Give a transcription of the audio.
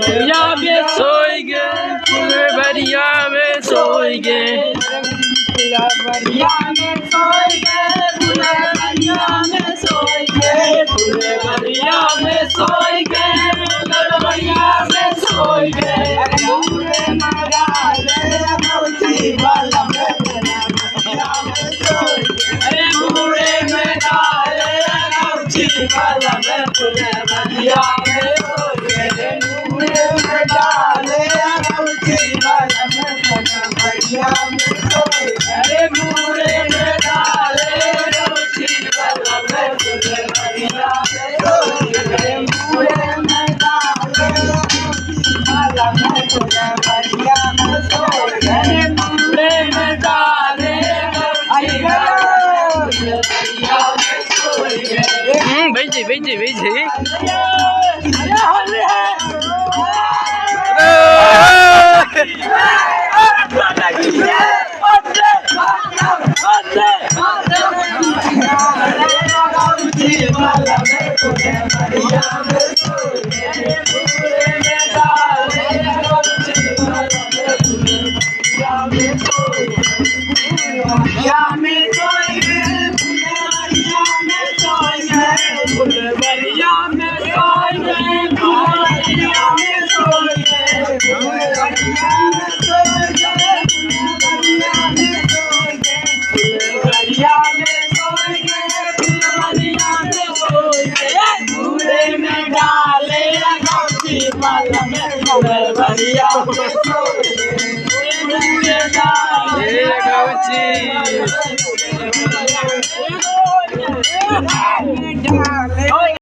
बढ़िया में सोएंगे, बढ़िया में सोएंगे, बढ़िया में सोएंगे, बढ़िया में सोएंगे, बढ़िया में सोएंगे, बढ़िया में सोएंगे। अरे बूढ़े में डाले गौची वाला में तुझे बढ़िया में सोएंगे, बूढ़े में डाले गौची वाला में तुझे बढ़िया में सोएंगे। अरे बूढ़े में डाले गौची वाला में तुझे बढ़िया में सोएंगे, बूढ़े में डाले गौची वाला में तुझे बढ़िया में सोएंगे। अरे बूढ़े में डाले बेजी बेजी बेजी बढ़िया